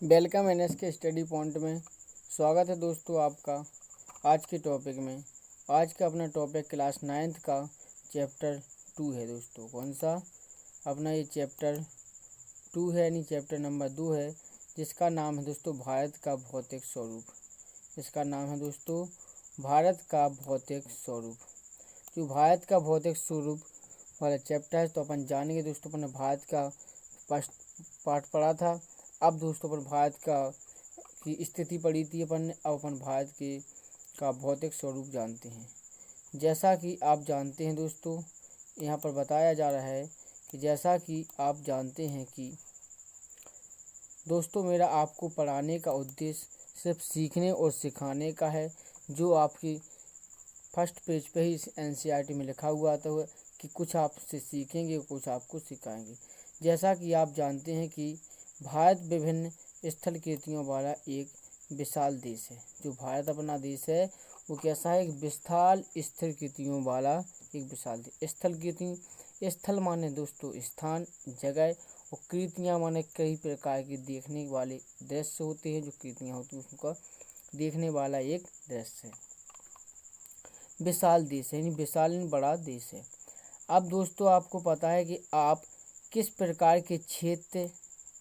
Welcome NS के study point में स्वागत है दोस्तों आपका। आज के टॉपिक में आज का अपना टॉपिक क्लास 9th का चैप्टर 2 है दोस्तों। कौन सा अपना ये चैप्टर 2 है, यानी चैप्टर नंबर 2 है, जिसका नाम है दोस्तों भारत का भौतिक स्वरूप। इसका नाम है दोस्तों भारत का भौतिक स्वरूप। जो भारत का भौतिक स्वरूप वाला चैप्टर है, तो अपन जानेंगे दोस्तों। अपन भारत का फर्स्ट पार्ट पढ़ा था। अब दोस्तों अपन भारत का की स्थिति पढ़ी थी अपन ने। अब अपन भारत के का भौतिक स्वरूप जानते हैं। जैसा कि आप जानते हैं दोस्तों, यहाँ पर बताया जा रहा है कि जैसा कि आप जानते हैं कि दोस्तों मेरा आपको पढ़ाने का उद्देश्य सिर्फ सीखने और सिखाने का है, जो आपकी फर्स्ट पेज पे ही एनसीईआरटी में लिखा हुआ आता है कि कुछ आपसे सीखेंगे, कुछ आपको सिखाएंगे। जैसा कि आप जानते हैं कि भारत विभिन्न स्थल कृतियों वाला एक विशाल देश है। जो भारत अपना देश है वो कैसा है? एक विशाल स्थल कृतियों वाला एक विशाल देश। स्थल कृति, स्थल माने दोस्तों स्थान, जगह, और कृतियाँ माने कई प्रकार के देखने वाले दृश्य होते हैं। जो कृतियाँ होती हैं उसका देखने वाला एक दृश्य है। विशाल देश है, यानी विशाल यानी बड़ा देश है। अब दोस्तों आपको पता है कि आप किस प्रकार के क्षेत्र,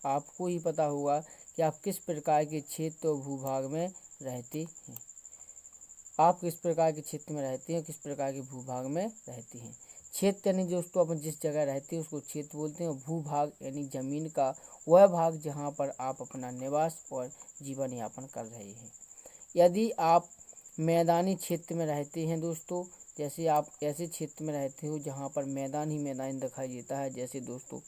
आपको ही पता होगा कि आप किस प्रकार के क्षेत्र और भूभाग में रहते हैं। आप किस प्रकार के क्षेत्र में रहते हैं, किस प्रकार के भूभाग में रहते हैं। क्षेत्र यानी दोस्तों अपन जिस जगह रहते हैं उसको क्षेत्र बोलते हैं। और भूभाग यानी जमीन का वह भाग जहाँ पर आप अपना निवास और जीवन यापन कर रहे हैं। यदि आप मैदानी क्षेत्र में रहते हैं दोस्तों, जैसे आप ऐसे क्षेत्र में रहते हो जहाँ पर मैदान ही मैदान दिखाई देता है, जैसे दोस्तों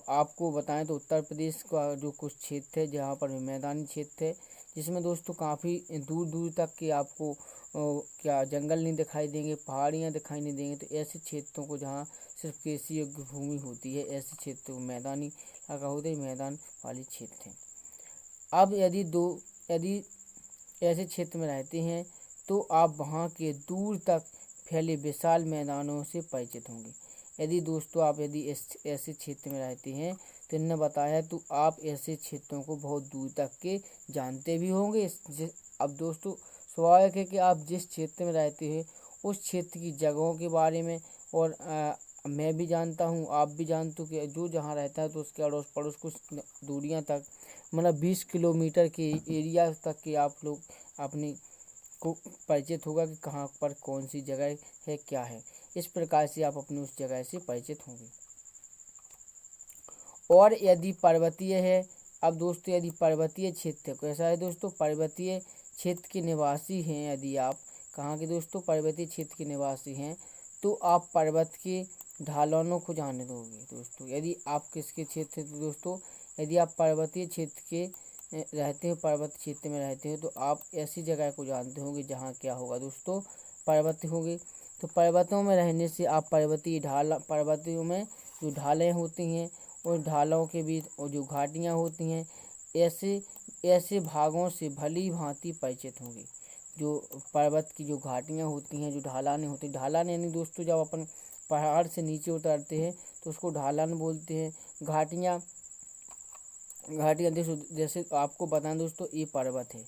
आपको बताएं तो उत्तर प्रदेश का जो कुछ क्षेत्र है जहाँ पर मैदानी क्षेत्र है, जिसमें दोस्तों काफ़ी दूर दूर तक के आपको क्या जंगल नहीं दिखाई देंगे, पहाड़ियाँ दिखाई नहीं देंगे। तो ऐसे क्षेत्रों को जहाँ सिर्फ कृषि योग्य भूमि होती है, ऐसे क्षेत्र को मैदानी इलाका होते हैं, मैदान वाले क्षेत्र हैं। अब यदि ऐसे क्षेत्र में रहते हैं तो आप वहाँ के दूर तक फैले विशाल मैदानों से परिचित होंगे। यदि दोस्तों आप ऐसे क्षेत्र में रहते हैं तो इन्होंने बताया तो आप ऐसे क्षेत्रों को बहुत दूर तक के जानते भी होंगे। अब दोस्तों स्वाभाविक है कि आप जिस क्षेत्र में रहते हैं उस क्षेत्र की जगहों के बारे में और मैं भी जानता हूँ, आप भी जानते हो कि जो जहाँ रहता है तो उसके अड़ोस पड़ोस कुछ दूरियाँ तक, मतलब 20 किलोमीटर के एरिया तक के आप लोग अपने को परिचित होगा कि कहाँ पर कौन सी जगह है, क्या है। इस प्रकार से आप अपनी उस जगह से परिचित होंगे। और यदि पर्वतीय है, अब दोस्तों यदि पर्वतीय क्षेत्र कैसा है दोस्तों, पर्वतीय क्षेत्र के निवासी हैं, यदि आप कहाँ के दोस्तों पर्वतीय क्षेत्र के निवासी हैं, तो आप पर्वत के ढलानों को जानने दोगे दोस्तों। यदि आप किसके क्षेत्र थे दोस्तों, यदि आप पर्वतीय क्षेत्र के रहते हो, पर्वत क्षेत्र में रहते हो, तो आप ऐसी जगह को जानते होंगे जहाँ क्या होगा दोस्तों, पर्वत होंगे। तो पर्वतों में रहने से आप पर्वतों में जो ढालें होती हैं उन ढालों के बीच और जो घाटियाँ होती हैं, ऐसे भागों से भली भांति परिचित होंगे। जो पर्वत की जो घाटियाँ होती हैं, जो ढालानें होती हैं, ढालान यानी दोस्तों जब अपन पहाड़ से नीचे उतरते हैं तो उसको ढालान बोलते हैं। घाटियाँ जैसे आपको बताएं दोस्तों, ये पर्वत है,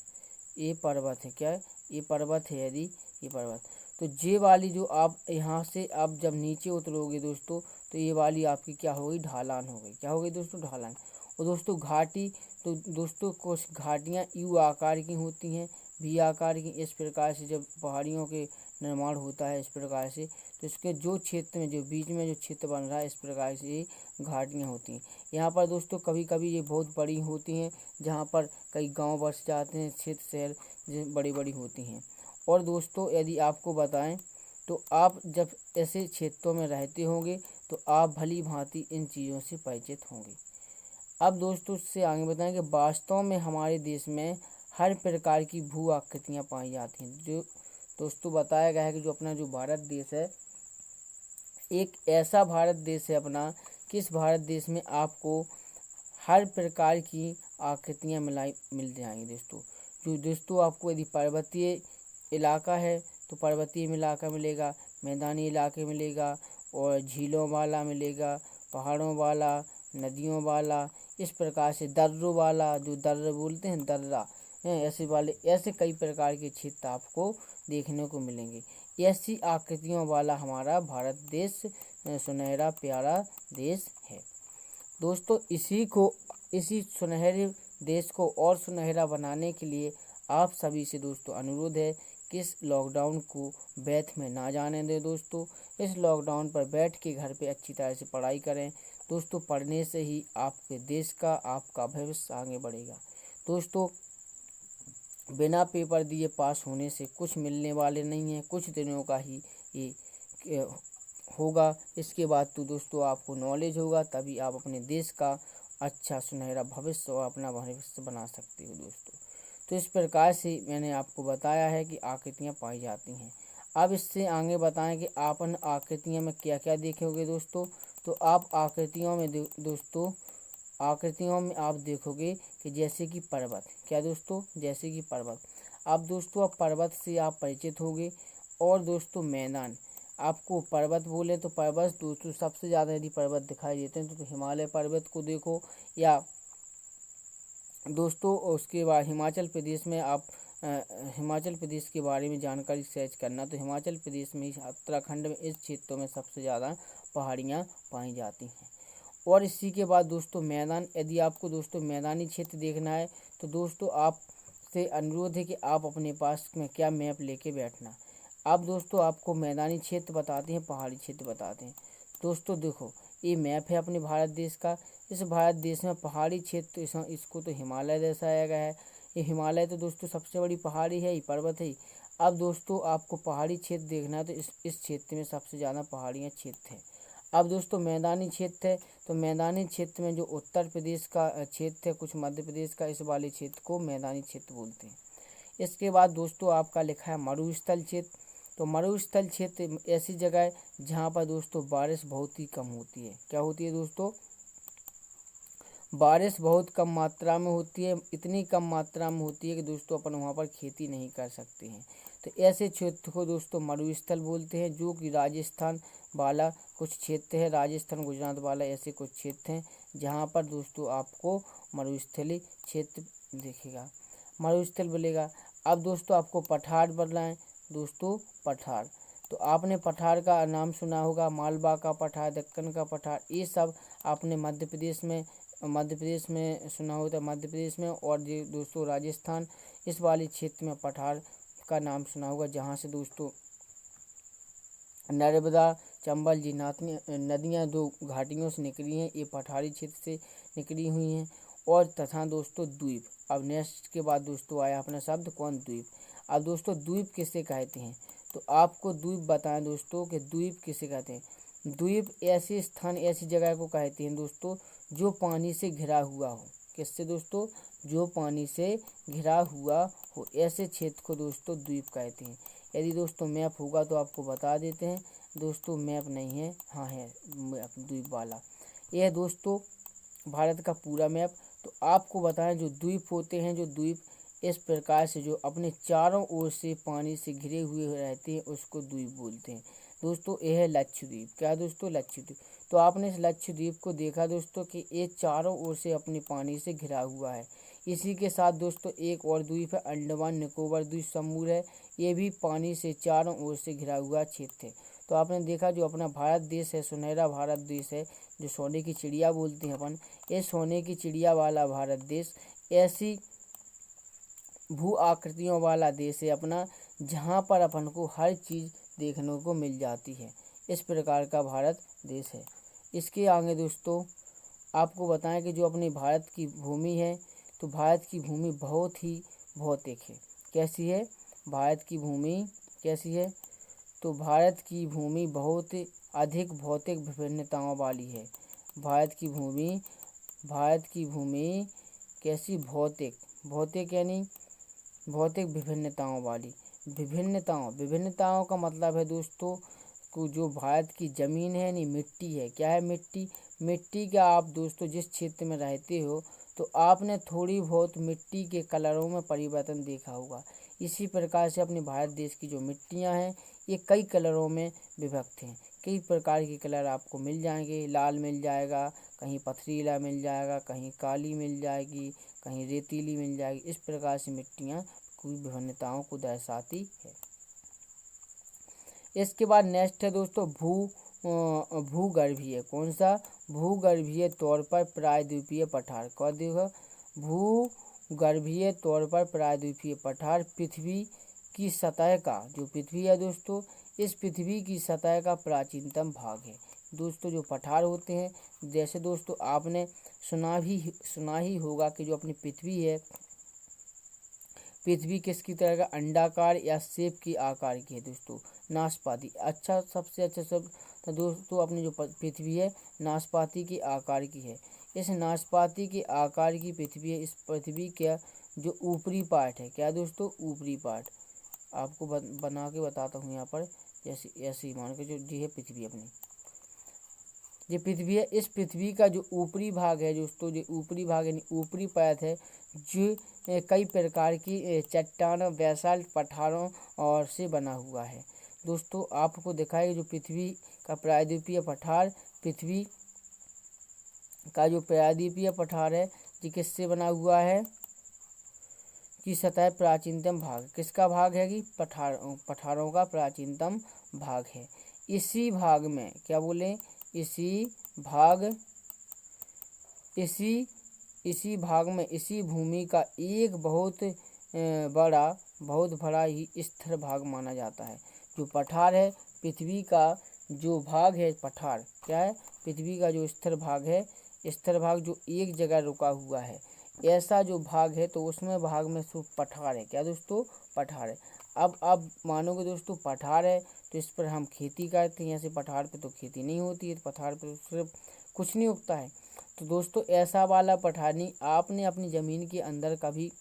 क्या है, ये पर्वत है। यदि ये पर्वत, तो ये वाली जो आप यहाँ से आप जब नीचे उतरोगे दोस्तों, तो ये वाली आपकी क्या होगी, ढालान हो गई। क्या हो गई दोस्तों, ढालान। और दोस्तों घाटी, तो दोस्तों कुछ घाटियाँ यू आकार की होती हैं, वी आकार की। इस प्रकार से जब पहाड़ियों के निर्माण होता है इस प्रकार से, तो इसके जो क्षेत्र में जो बीच में जो क्षेत्र बन रहा है, इस प्रकार से ये घाटियाँ होती हैं। यहाँ पर दोस्तों कभी कभी ये बहुत बड़ी होती हैं, जहाँ पर कई गांव बस जाते हैं, क्षेत्र शहर बड़ी बड़ी होती हैं। और दोस्तों यदि आपको बताएं तो आप जब ऐसे क्षेत्रों में रहते होंगे तो आप भली भांति इन चीज़ों से परिचित होंगे। अब दोस्तों उससे आगे बताएं कि वास्तव में हमारे देश में हर प्रकार की भू आकृतियाँ पाई जाती हैं। जो दोस्तों बताया गया है कि जो अपना जो भारत देश है, एक ऐसा भारत देश है अपना कि इस भारत देश में आपको हर प्रकार की आकृतियाँ मिल जाएंगी दोस्तों। जो दोस्तों आपको यदि पर्वतीय इलाका है तो पर्वतीय इलाका मिलेगा, मैदानी इलाके मिलेगा, और झीलों वाला मिलेगा, पहाड़ों वाला, नदियों वाला, इस प्रकार से दर्रों वाला, जो दर्र बोलते हैं दर्रा, ऐसे वाले, ऐसे कई प्रकार के क्षेत्र आपको देखने को मिलेंगे। ऐसी आकृतियों वाला हमारा भारत देश सुनहरा प्यारा देश है। दोस्तों इसी सुनहरे देश को और सुनहरा बनाने के लिए आप सभी से दोस्तों अनुरोध है कि इस लॉकडाउन को व्यर्थ में ना जाने दें। दोस्तों इस लॉकडाउन पर बैठ के घर पे अच्छी तरह से पढ़ाई करें। दोस्तों पढ़ने से ही आपके देश का, आपका भविष्य आगे बढ़ेगा। दोस्तों बिना पेपर दिए पास होने से कुछ मिलने वाले नहीं है, कुछ दिनों का ही ये होगा। इसके बाद तो दोस्तों आपको नॉलेज होगा, तभी आप अपने देश का अच्छा सुनहरा भविष्य और अपना भविष्य बना सकते हो। दोस्तों तो इस प्रकार से मैंने आपको बताया है कि आकृतियाँ पाई जाती हैं। अब इससे आगे बताएं कि आप उन आकृतियों में क्या क्या देखेंगे। दोस्तों तो आप आकृतियों में दोस्तों आकृतियों में आप देखोगे कि जैसे कि पर्वत, क्या दोस्तों, जैसे कि पर्वत। अब दोस्तों आप पर्वत से आप परिचित होंगे। और दोस्तों मैदान, आपको पर्वत बोले तो पर्वत दोस्तों सबसे ज़्यादा यदि पर्वत दिखाई देते हैं तो हिमालय पर्वत को देखो, या दोस्तों उसके बाद हिमाचल प्रदेश में आप हिमाचल प्रदेश के बारे में जानकारी सर्च करना, तो हिमाचल प्रदेश में, उत्तराखंड में, इस क्षेत्रों में सबसे ज़्यादा पहाड़ियाँ पाई जाती हैं। और इसी के बाद दोस्तों मैदान, यदि आपको दोस्तों मैदानी क्षेत्र देखना है तो दोस्तों आपसे अनुरोध है कि आप अपने पास में क्या मैप लेके बैठना। अब दोस्तों आपको मैदानी क्षेत्र बताते हैं, पहाड़ी क्षेत्र बताते हैं। दोस्तों देखो ये मैप है अपने भारत देश का। इस भारत देश में पहाड़ी क्षेत्र, इसको तो हिमालय दर्शाया गया है। ये हिमालय तो दोस्तों सबसे बड़ी पहाड़ी है, ये पर्वत है। अब दोस्तों आपको पहाड़ी क्षेत्र देखना है तो इस क्षेत्र में सबसे ज़्यादा पहाड़ियाँ क्षेत्र है। अब दोस्तों मैदानी क्षेत्र है, तो मैदानी क्षेत्र में जो उत्तर प्रदेश का क्षेत्र है, कुछ मध्य प्रदेश का, इस वाले क्षेत्र को मैदानी क्षेत्र बोलते हैं। इसके बाद दोस्तों आपका लिखा है मरुस्थल क्षेत्र। तो मरुस्थल क्षेत्र ऐसी जगह है जहाँ पर दोस्तों बारिश बहुत ही कम होती है। क्या होती है दोस्तों, बारिश बहुत कम मात्रा में होती है। इतनी कम मात्रा में होती है कि दोस्तों अपन वहाँ पर खेती नहीं कर सकते हैं। तो ऐसे क्षेत्र को दोस्तों मरुस्थल बोलते हैं, जो कि राजस्थान वाला कुछ क्षेत्र है, राजस्थान गुजरात वाला ऐसे कुछ क्षेत्र हैं जहाँ पर दोस्तों आपको मरुस्थली क्षेत्र दिखेगा, मरुस्थल बोलेगा। अब दोस्तों आपको पठार बनाए, दोस्तों पठार, तो आपने पठार का नाम सुना होगा, मालवा का पठार, दक्कन का पठार, ये सब आपने मध्य प्रदेश में सुना होता है, मध्य प्रदेश में। और ये दोस्तों राजस्थान इस वाले क्षेत्र में पठार का नाम सुना होगा, जहाँ से दोस्तों नर्मदा चंबल जी नदियाँ दो घाटियों से निकली हैं, ये पठारी क्षेत्र से निकली हुई हैं। और तथा दोस्तों द्वीप, अब नेक्स्ट के बाद दोस्तों आया अपना शब्द कौन, द्वीप। अब दोस्तों द्वीप किसे कहते हैं, तो आपको द्वीप बताएं दोस्तों कि द्वीप किसे कहते हैं। द्वीप ऐसे स्थान, ऐसी जगह को कहते हैं दोस्तों जो पानी से घिरा हुआ हो। किससे दोस्तों, जो पानी से घिरा हुआ हो, ऐसे क्षेत्र को दोस्तों द्वीप कहते हैं। यदि दोस्तों मैप होगा तो आपको बता देते हैं। दोस्तों मैप नहीं है, हाँ है मैप द्वीप वाला। यह दोस्तों भारत का पूरा मैप। तो आपको बताएं जो द्वीप होते हैं, जो द्वीप इस प्रकार से जो अपने चारों ओर से पानी से घिरे हुए रहते हैं उसको द्वीप बोलते हैं। दोस्तों यह है लक्षद्वीप। क्या दोस्तों, लक्षद्वीप। तो आपने इस लक्षद्वीप को देखा दोस्तों कि ये चारों ओर से अपने पानी से घिरा हुआ है। इसी के साथ दोस्तों एक और द्वीप है अंडमान निकोबार द्वीप समूह है, ये भी पानी से चारों ओर से घिरा हुआ क्षेत्र है। तो आपने देखा जो अपना भारत देश है, सुनहरा भारत देश है, जो सोने की चिड़िया बोलते हैं अपन, ये सोने की चिड़िया वाला भारत देश ऐसी भू आकृतियों वाला देश है अपना, जहाँ पर अपन को हर चीज़ देखने को मिल जाती है। इस प्रकार का भारत देश है। इसके आगे दोस्तों आपको बताएं कि जो अपनी भारत की भूमि है, तो भारत की भूमि बहुत ही भौतिक है। कैसी है भारत की भूमि, कैसी है, तो भारत की भूमि बहुत अधिक भौतिक विभिन्नताओं वाली है। भारत की भूमि कैसी, भौतिक यानी भौतिक विभिन्नताओं वाली। विभिन्नताओं का मतलब है दोस्तों को जो भारत की ज़मीन है यानी मिट्टी है। क्या है, मिट्टी का आप दोस्तों जिस क्षेत्र में रहते हो तो आपने थोड़ी बहुत मिट्टी के कलरों में परिवर्तन देखा होगा। इसी प्रकार से अपने भारत देश की जो मिट्टियां हैं ये कई कलरों में विभक्त हैं। कई प्रकार के कलर आपको मिल जाएंगे। लाल मिल जाएगा, कहीं पथरीला मिल जाएगा, कहीं काली मिल जाएगी, कहीं रेतीली मिल जाएगी। इस प्रकार से मिट्टियाँ की विभिन्नताओं को दर्शाती है। इसके बाद नेक्स्ट है दोस्तों भूगर्भीय। कौन सा? भूगर्भीय तौर पर प्रायद्वीपीय पठार। कह देगा भूगर्भीय तौर पर प्रायद्वीपीय पठार पृथ्वी की सतह का, जो पृथ्वी है दोस्तों, इस पृथ्वी की सतह का प्राचीनतम भाग है। दोस्तों जो पठार होते हैं, जैसे दोस्तों आपने सुना ही होगा कि जो अपनी पृथ्वी है, पृथ्वी किसकी तरह का? अंडाकार या सेब के आकार की है दोस्तों, नाशपाती। अच्छा, सबसे अच्छा सब तो दोस्तों अपनी जो पृथ्वी है नाशपाती के आकार की है। इस नाशपाती के आकार की पृथ्वी है। इस पृथ्वी का जो ऊपरी पार्ट है, क्या दोस्तों? ऊपरी पार्ट आपको बना के बताता हूँ यहाँ पर। जैसे ऐसे ही मान के जो ये है पृथ्वी अपनी, ये पृथ्वी है। इस पृथ्वी का जो ऊपरी भाग है दोस्तों, जो ऊपरी भाग यानी ऊपरी परत है, जो कई प्रकार की चट्टान, बेसाल्ट, पठारों और से बना हुआ है। दोस्तों आपको दिखाएगा जो पृथ्वी का प्रायद्वीपीय पठार, पृथ्वी का जो प्रायद्वीपीय पठार है, ये किससे बना हुआ है? की सतह प्राचीनतम भाग। किसका भाग है? कि पठारों का प्राचीनतम भाग है। इसी भाग में क्या बोले? इसी भाग में इसी भूमि का एक बहुत बड़ा ही स्थिर भाग माना जाता है। जो पठार है, पृथ्वी का जो भाग है, पठार क्या है? पृथ्वी का जो स्थिर भाग है, स्थिर भाग जो एक जगह रुका हुआ है, ऐसा जो भाग है, तो उसमें भाग में सिर्फ पठार है। क्या दोस्तों? पठार है। अब आप मानोगे दोस्तों पठार है तो इस पर हम खेती करते हैं, ऐसे पठार पे तो खेती नहीं होती है, पठार पे तो सिर्फ कुछ नहीं उगता है। तो दोस्तों ऐसा वाला पठार नहीं, आपने अपनी ज़मीन के अंदर कभी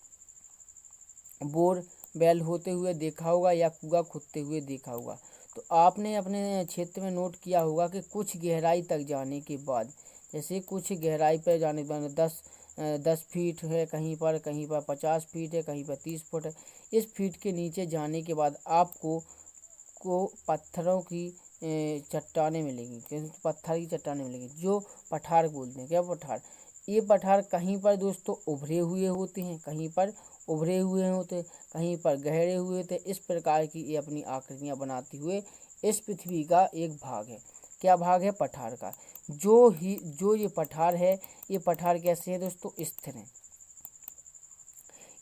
बोर वेल होते हुए देखा होगा या कुआं खुदते हुए देखा होगा। तो आपने अपने क्षेत्र में नोट किया होगा कि कुछ गहराई तक जाने के बाद, जैसे कुछ गहराई पर जाने के बाद 10 फीट है, कहीं पर 50 फीट है, कहीं पर 30 फुट है। इस फीट के नीचे जाने के बाद आपको पत्थरों की चट्टानें मिलेंगी। पत्थर की चट्टानें मिलेंगी, जो पठार बोलते हैं। क्या पठार? ये पठार कहीं पर दोस्तों उभरे हुए होते हैं, कहीं पर उभरे हुए होते हैं, कहीं पर गहरे हुए होते हैं। इस प्रकार की ये अपनी आकृतियाँ बनाते हुए इस पृथ्वी का एक भाग है। क्या भाग है? पठार का। जो ये पठार है, ये पठार कैसे है दोस्तों? स्थिर है।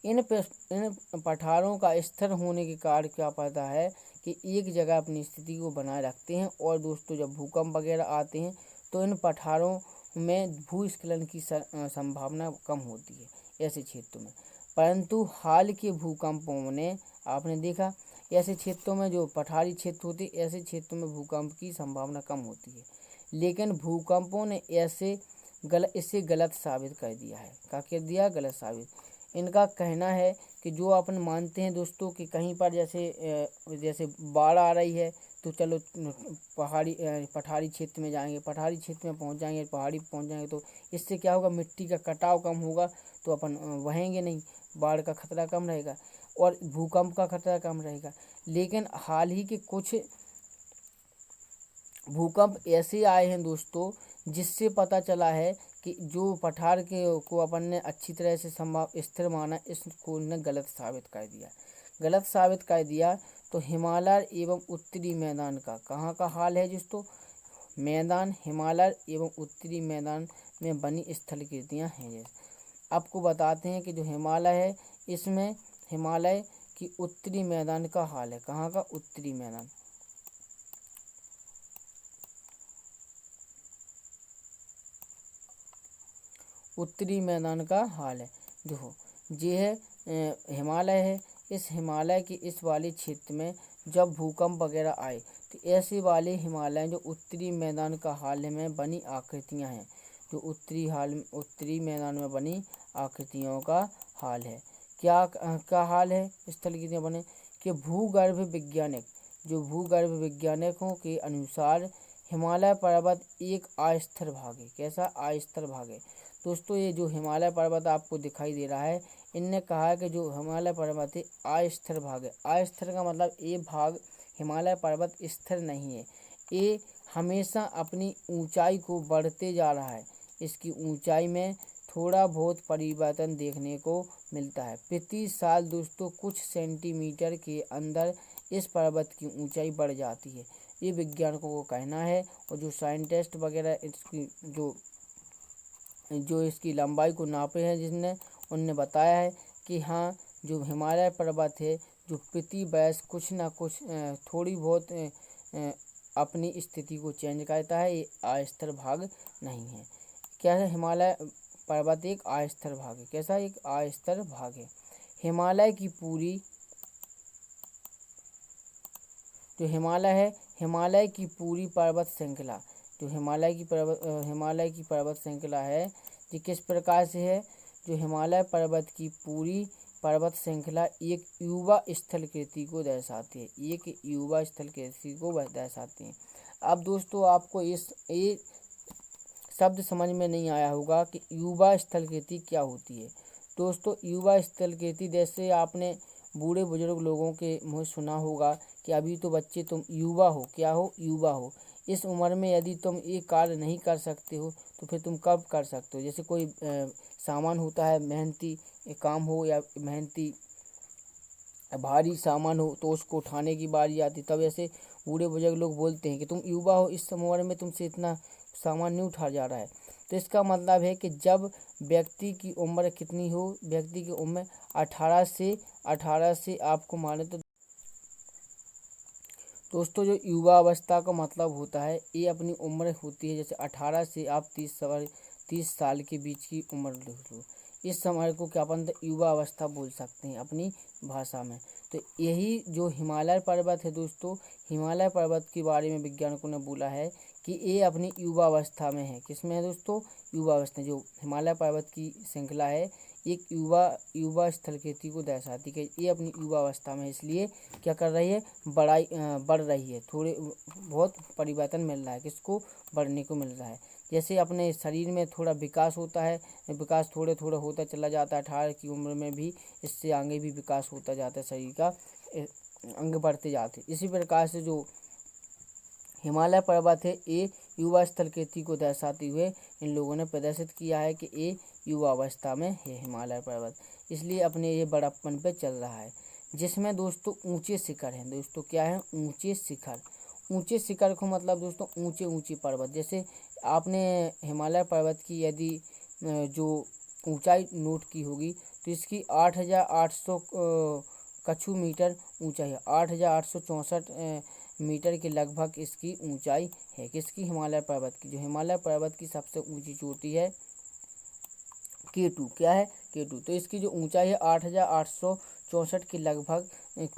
इन पठारों का स्थिर होने के कारण क्या पड़ता है कि एक जगह अपनी स्थिति को बनाए रखते हैं। और दोस्तों जब भूकंप वगैरह आते हैं तो इन पठारों में भूस्खलन की संभावना कम होती है ऐसे क्षेत्रों में। परंतु हाल के भूकंपों ने आपने देखा, ऐसे क्षेत्रों में जो पठारी क्षेत्र होते, ऐसे क्षेत्रों में भूकंप की संभावना कम होती है। लेकिन भूकंपों ने इसे गलत साबित कर दिया है। क्या कर दिया? गलत साबित। इनका कहना है कि जो अपन मानते हैं दोस्तों कि कहीं पर जैसे बाढ़ आ रही है, तो चलो पठारी क्षेत्र में जाएंगे, पठारी क्षेत्र में पहुंच जाएंगे, पहाड़ी पहुंच जाएंगे, तो इससे क्या होगा? मिट्टी का कटाव कम होगा, तो अपन बहेंगे नहीं, बाढ़ का खतरा कम रहेगा और भूकंप का खतरा कम रहेगा। लेकिन हाल ही के कुछ भूकंप ऐसे आए हैं दोस्तों, जिससे पता चला है कि जो पठार को अपन ने अच्छी तरह से स्थिर माना, इसको ने गलत साबित कर दिया। तो हिमालय एवं उत्तरी मैदान का कहाँ का हाल है दोस्तों? मैदान हिमालय एवं उत्तरी मैदान में बनी स्थलाकृतियाँ हैं। आपको बताते हैं कि जो हिमालय है, इसमें हिमालय की उत्तरी मैदान का हाल है। कहाँ का? उत्तरी मैदान। उत्तरी मैदान का हाल है। देखो ये है हिमालय है। इस हिमालय के इस वाले क्षेत्र में जब भूकंप वगैरह आए, तो ऐसे वाले हिमालय जो उत्तरी मैदान का हाल में बनी आकृतियां हैं, जो उत्तरी मैदान में बनी आकृतियों का हाल है। क्या हाल है? स्थलाकृतियां बने कि भूगर्भ वैज्ञानिकों के अनुसार हिमालय पर्वत एक अस्थिर भाग है। कैसा? अस्थिर भाग है। दोस्तों ये जो हिमालय पर्वत आपको दिखाई दे रहा है, इनने कहा है कि जो हिमालय पर्वत है अस्थिर भाग है। अस्थिर का मतलब ये भाग हिमालय पर्वत स्थिर नहीं है, ये हमेशा अपनी ऊंचाई को बढ़ते जा रहा है। इसकी ऊंचाई में थोड़ा बहुत परिवर्तन देखने को मिलता है। प्रति साल दोस्तों कुछ सेंटीमीटर के अंदर इस पर्वत की ऊंचाई बढ़ जाती है, ये वैज्ञानिकों को कहना है। और जो साइंटिस्ट वगैरह इसकी जो इसकी लंबाई को नापे हैं जिसने, उनने बताया है कि हाँ, जो हिमालय पर्वत है जो प्रति वर्ष कुछ ना कुछ थोड़ी बहुत अपनी स्थिति को चेंज करता है, ये अस्थायी भाग नहीं है। क्या है? हिमालय पर्वत एक अस्थायी भाग है। कैसा? एक अस्थायी भाग है। हिमालय की पूरी जो हिमालय है, हिमालय की पूरी पर्वत श्रृंखला, जो हिमालय की पर्वत श्रृंखला है, ये किस प्रकार से है? जो हिमालय पर्वत की पूरी पर्वत श्रृंखला एक युवा स्थलाकृति को दर्शाती है, एक युवा स्थलाकृति को दर्शाती है। अब दोस्तों आपको ये शब्द समझ में नहीं आया होगा कि युवा स्थलाकृति क्या होती है। दोस्तों युवा स्थलाकृति, जैसे आपने बूढ़े बुजुर्ग लोगों के मुँह सुना होगा कि अभी तो बच्चे तुम युवा हो। क्या हो? युवा हो। इस उम्र में यदि तुम ये कार्य नहीं कर सकते हो तो फिर तुम कब कर सकते हो? जैसे कोई सामान होता है, मेहनती काम हो या मेहनती भारी सामान हो तो उसको उठाने की बारी आती, तब ऐसे बूढ़े बुजुर्ग लोग बोलते हैं कि तुम युवा हो, इस उम्र में तुमसे इतना सामान नहीं उठा जा रहा है। तो इसका मतलब है कि जब व्यक्ति की उम्र कितनी हो? व्यक्ति की उम्र 18 से आपको माने तो दोस्तों जो युवा अवस्था का मतलब होता है, ये अपनी उम्र होती है, जैसे 18 से आप 30 साल के बीच की उम्र लो। इस समय को क्या अपन युवा अवस्था बोल सकते हैं अपनी भाषा में। तो यही जो हिमालय पर्वत है दोस्तों, हिमालय पर्वत के बारे में वैज्ञानिकों ने बोला है कि ये अपनी युवा अवस्था में है। किसमें है दोस्तों? युवा अवस्था। जो हिमालय पर्वत की श्रृंखला है एक युवा स्थलाकृति को दर्शाती है, ये अपनी युवा अवस्था में, इसलिए क्या कर रही है? बढ़ रही है। थोड़े बहुत परिवर्तन मिल रहा है, किसको? बढ़ने को मिल रहा है। जैसे अपने शरीर में थोड़ा विकास होता है, विकास थोड़े थोड़े होता चला जाता है 18 की उम्र में भी, इससे आगे भी विकास होता जाता है, शरीर का अंग बढ़ते जाते। इसी प्रकार से जो हिमालय पर्वत है ये युवा स्थलाकृति को दर्शाते हुए इन लोगों ने प्रदर्शित किया है कि ये युवा अवस्था में है हिमालय पर्वत, इसलिए अपने ये बड़प्पन पे चल रहा है। जिसमें दोस्तों ऊंचे शिखर हैं। दोस्तों क्या है? ऊंचे शिखर। ऊंचे शिखर को मतलब दोस्तों ऊंचे ऊंचे पर्वत। जैसे आपने हिमालय पर्वत की यदि जो ऊंचाई नोट की होगी तो इसकी 8,800 कछु मीटर ऊंचाई है। 8,864 मीटर के लगभग इसकी ऊंचाई है। किसकी? हिमालय पर्वत की। जो हिमालय पर्वत की सबसे ऊंची चोटी है K2। क्या है? K2। तो इसकी जो ऊंचाई है 8,864 के लगभग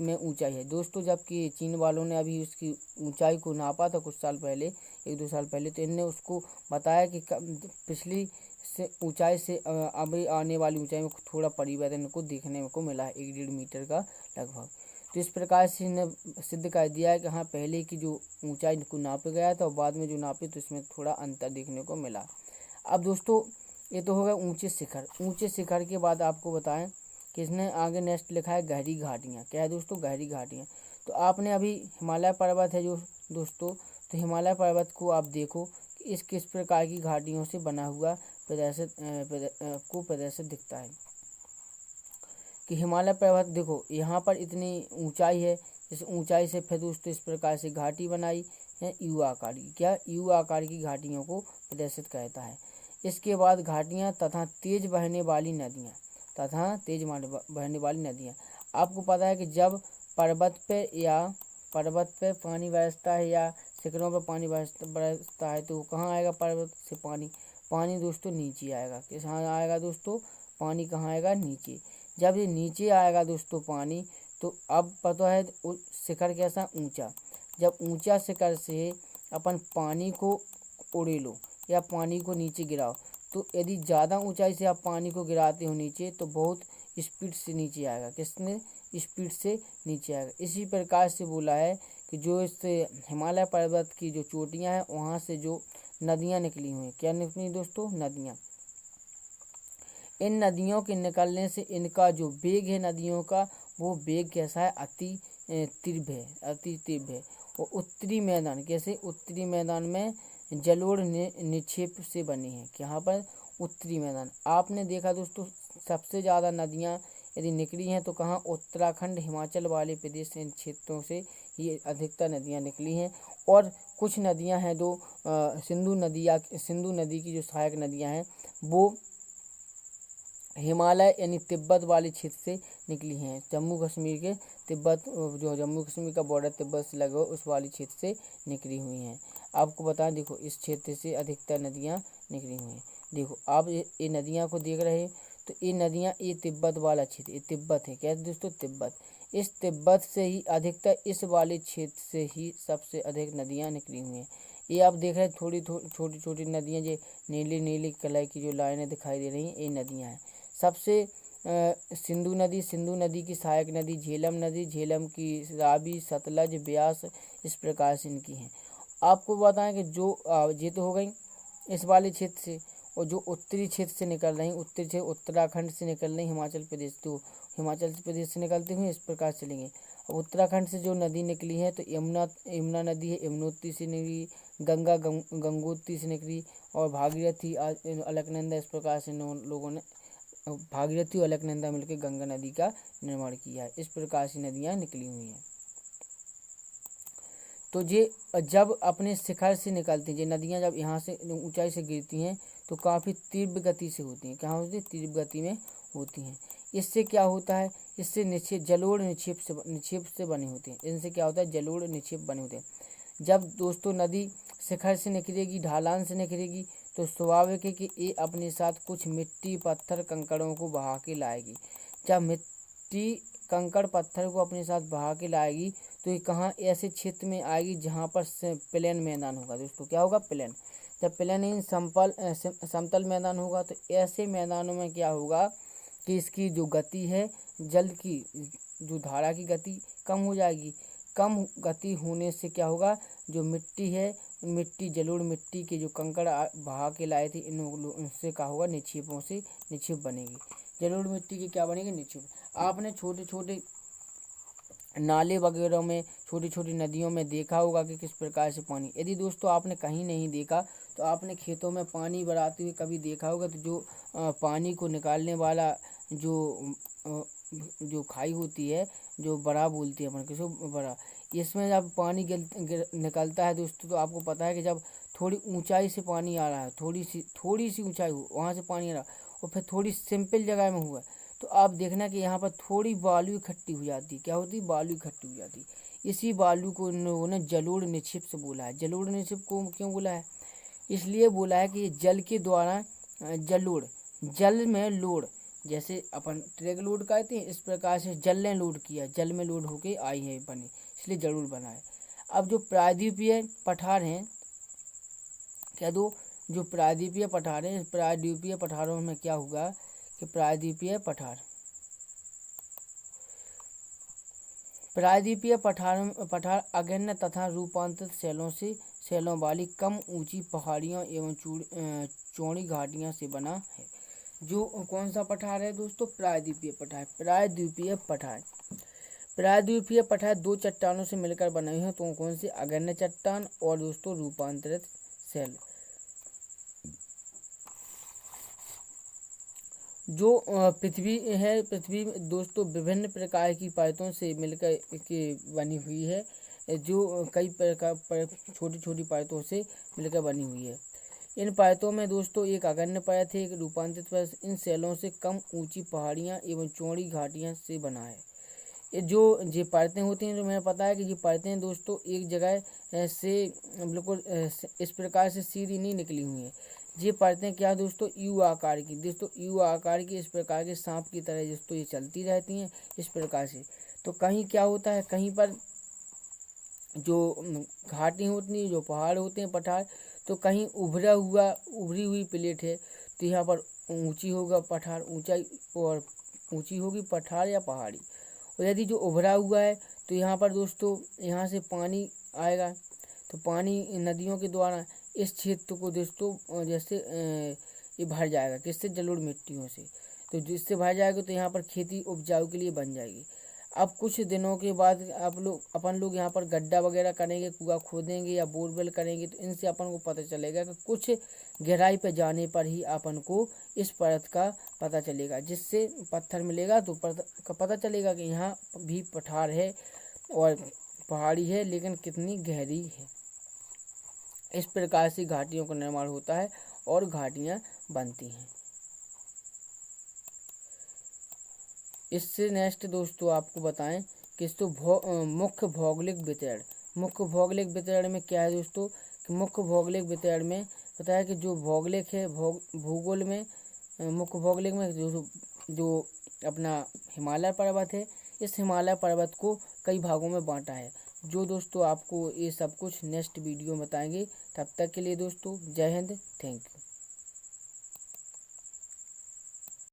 में ऊंचाई है दोस्तों। जबकि चीन वालों ने अभी उसकी ऊंचाई को नापा था कुछ साल पहले, 1-2 साल पहले, तो इनने उसको बताया कि पिछली से ऊंचाई से अभी आने वाली ऊंचाई में थोड़ा परिवर्तन को देखने को मिला है, 1-1.5 मीटर का लगभग। तो इस प्रकार से इन्हें सिद्ध कर दिया है कि हाँ, पहले की जो ऊंचाई को नापा गया था और बाद में जो नापे तो इसमें थोड़ा अंतर देखने को मिला। अब दोस्तों ये तो हो गया ऊंचे शिखर। ऊंचे शिखर के बाद आपको बताएं कि इसने आगे नेक्स्ट लिखा है गहरी घाटियाँ। क्या है दोस्तों? गहरी घाटियाँ। तो आपने अभी हिमालय पर्वत है जो दोस्तों, तो हिमालय पर्वत को आप देखो कि इस किस प्रकार की घाटियों से बना हुआ प्रदर्शित दिखता है कि हिमालय पर्वत देखो यहाँ पर इतनी ऊंचाई है, इस ऊंचाई से फिर दोस्तों इस प्रकार से घाटी बनाई है यू आकार की। क्या? यू आकार की घाटियों को प्रदर्शित करता है। इसके बाद घाटियाँ तथा तेज बहने वाली नदियाँ आपको पता है कि जब पर्वत पे पानी बरसता है या शिखरों पर पानी बरसता है तो कहाँ आएगा? पर्वत से पानी दोस्तों नीचे आएगा। कहाँ आएगा दोस्तों? पानी कहाँ आएगा? नीचे। जब ये नीचे आएगा दोस्तों पानी, तो अब पता है शिखर कैसा? ऊंचा। जब ऊंचा शिखर से अपन पानी को उड़े लो या पानी को नीचे गिराओ, तो यदि ज़्यादा ऊंचाई से आप पानी को गिराते हो नीचे तो बहुत स्पीड से नीचे आएगा। किसने? स्पीड से नीचे आएगा। इसी प्रकार से बोला है कि जो इस हिमालय पर्वत की जो चोटियाँ हैं वहाँ से जो नदियाँ निकली हुई हैं। क्या निकली दोस्तों? नदियाँ। इन नदियों के निकलने से इनका जो वेग है नदियों का, वो वेग कैसा है? अति तीव्र है। और उत्तरी मैदान, कैसे उत्तरी मैदान में जलोढ़ निक्षेप से बने हैं। यहाँ पर उत्तरी मैदान आपने देखा दोस्तों, सबसे ज़्यादा नदियाँ यदि निकली हैं तो कहाँ, उत्तराखंड हिमाचल वाले प्रदेश इन क्षेत्रों से ये अधिकतर नदियाँ निकली हैं। और कुछ नदियाँ हैं जो सिंधु नदी की जो सहायक नदियाँ हैं वो हिमालय यानी तिब्बत वाले क्षेत्र से निकली हैं। जम्मू कश्मीर के तिब्बत, जो जम्मू कश्मीर का बॉर्डर तिब्बत से लगा उस वाले क्षेत्र से निकली हुई हैं। आपको बताएं, देखो इस क्षेत्र से अधिकतर नदियाँ निकली हुई हैं। देखो आप ये नदियाँ को देख रहे हैं, तो ये नदियाँ, ये तिब्बत वाला क्षेत्र, ये तिब्बत है, क्या है दोस्तों, तिब्बत। इस तिब्बत से ही अधिकतर इस वाले क्षेत्र से ही सबसे अधिक नदियाँ निकली हुई हैं। ये आप देख रहे हैं छोटी छोटी नदियाँ, जो नीली नीली कलर की जो लाइनें दिखाई दे रही हैं, ये नदियाँ हैं। सबसे सिंधु नदी की सहायक नदी झेलम की रावी, सतलज, ब्यास, इस प्रकार से इनकी हैं। आपको बताएं कि जो ये तो हो गई इस वाले क्षेत्र से, और जो उत्तरी क्षेत्र से निकल रही, उत्तरी से उत्तराखंड से निकल रही हिमाचल प्रदेश, तो हिमाचल प्रदेश से निकलती हुई इस प्रकार चलेंगे। अब उत्तराखंड से जो नदी निकली है तो यमुना नदी है, यमुनोत्री से निकली, गंगोत्री से निकली, और भागीरथी, अलकनंदा, इस प्रकार से लोगों ने भागीरथी और अलकनंदा मिलकर गंगा नदी का निर्माण किया है। इस प्रकार से नदियाँ निकली हुई हैं। तो ये जब अपने शिखर से निकलती हैं, ये नदियाँ जब यहाँ से ऊंचाई से गिरती हैं तो काफ़ी तीव्र गति से होती हैं। कहाँ होती है, तीव्र गति में होती हैं। इससे क्या होता है, इससे जलोढ़ निक्षेप से बने होते हैं। इनसे क्या होता है, जलोढ़ निक्षेप बने होते हैं। जब दोस्तों नदी शिखर से निकलेगी, ढालान से निकलेगी, तो स्वाभाविक है कि ये अपने साथ कुछ मिट्टी, पत्थर, कंकड़ों को बहा के लाएगी। जब मिट्टी, कंकड़, पत्थर को अपने साथ बहा के लाएगी तो ये कहाँ, ऐसे क्षेत्र में आएगी जहाँ पर प्लेन मैदान होगा। दोस्तों क्या होगा, प्लेन। जब प्लेन इन समतल मैदान होगा तो ऐसे मैदानों में क्या होगा कि इसकी जो गति है, जल की जो धारा की गति कम हो जाएगी। कम गति होने से क्या होगा, जो मिट्टी है, जलोढ़ मिट्टी के जो कंकड़ बहा के लाए थे, उनसे क्या होगा, निक्षेप बनेगी। जलोढ़ मिट्टी के क्या बनेगी, निक्षेप। आपने छोटे छोटे नाले वगैरह में, छोटी छोटी नदियों में देखा होगा कि किस प्रकार से पानी, यदि दोस्तों आपने कहीं नहीं देखा तो आपने खेतों में पानी बराते हुए कभी देखा होगा, तो जो पानी को निकालने वाला जो खाई होती है, जो बड़ा बोलती है अपन किसको, बड़ा, इसमें जब पानी निकलता है दोस्तों, तो आपको पता है कि जब थोड़ी ऊंचाई से पानी आ रहा है, थोड़ी सी ऊंचाई हो, वहाँ से पानी आ रहा है, और फिर थोड़ी सिंपल जगह में हुआ, तो आप देखना कि यहाँ पर थोड़ी बालू इकट्ठी हो जाती है। क्या होती है, बालू इकट्ठी हो जाती है। इसी बालू को इन लोगों ने जलोढ़ निक्षेप से बोला है। जलोढ़ निक्षेप को क्यों बोला है, इसलिए बोला है कि ये जल के द्वारा जलोढ़, जल में लोड, जैसे अपन ट्रैक लोड कहते हैं, इस प्रकार से जल ने लोड किया, जल में लोड होके आई है बनी, इसलिए जलोढ़ बना है। अब जो प्रायद्वीपीय पठार हैं, क्या दो जो प्रायद्वीपीय पठार हैं, प्रायद्वीपीय पठारों में क्या हुआ कि प्रायद्वीपीय पठार अगण्य तथा रूपांतरित शैलों वाली कम ऊंची पहाड़ियों एवं चौड़ी घाटियों से बना है। जो कौन सा पठार है दोस्तों, प्रायद्वीपीय पठार दो चट्टानों से मिलकर बने हुए हैं। तो कौन से, अगण्य चट्टान और दोस्तों रूपांतरित शैल। जो पृथ्वी दोस्तों विभिन्न प्रकार की परतों से मिलकर के बनी हुई है, जो कई प्रकार छोटी छोटी परतों से मिलकर बनी हुई है। इन परतों में दोस्तों एक अगण्य परत है, एक रूपांतरित परत। इन शैलों से कम ऊंची पहाड़ियाँ एवं चौड़ी घाटियाँ से बना है। ये परतें होती हैं, जो मैंने पता है कि ये परतें दोस्तों एक जगह से बिल्कुल इस प्रकार से सीधी नहीं निकली हुई हैं। ये परतें क्या दोस्तों, यू आकार की, दोस्तों यू आकार की, इस प्रकार के सांप की तरह दोस्तों ये चलती रहती हैं इस प्रकार से। तो कहीं क्या होता है, कहीं पर जो घाटी होती हैं, जो पहाड़ होते हैं, पठार, तो कहीं उभरी हुई प्लेट है, तो यहाँ पर ऊंची होगा पठार, ऊंची होगी पठार या पहाड़ी। और यदि जो उभरा हुआ है तो यहाँ पर दोस्तों, यहाँ से पानी आएगा, तो पानी नदियों के द्वारा इस क्षेत्र को दोस्तों जैसे ये भर जाएगा, किससे, जलोढ़ मिट्टियों से। तो जिससे भर जाएगा तो यहाँ पर खेती उपजाऊ के लिए बन जाएगी। अब कुछ दिनों के बाद अपन लोग यहाँ पर गड्ढा वगैरह करेंगे, कुआं खोदेंगे या बोरवेल करेंगे, तो इनसे अपन को पता चलेगा कि कुछ गहराई पे जाने पर ही अपन को इस परत का पता चलेगा, जिससे पत्थर मिलेगा तो पता चलेगा कि यहाँ भी पठार है और पहाड़ी है, लेकिन कितनी गहरी है। इस प्रकार से घाटियों का निर्माण होता है और घाटियाँ बनती हैं। इससे नेक्स्ट दोस्तों आपको बताएं कि मुख्य भौगोलिक वितरण। मुख्य भौगोलिक वितरण में क्या है दोस्तों कि मुख्य भौगोलिक वितरण में पता है कि जो भौगोलिक है भूगोल में मुख्य भौगोलिक में जो अपना हिमालय पर्वत है, इस हिमालय पर्वत को कई भागों में बांटा है। जो दोस्तों आपको ये सब कुछ नेक्स्ट वीडियो में बताएंगे। तब तक के लिए दोस्तों जय हिंद, थैंक यू।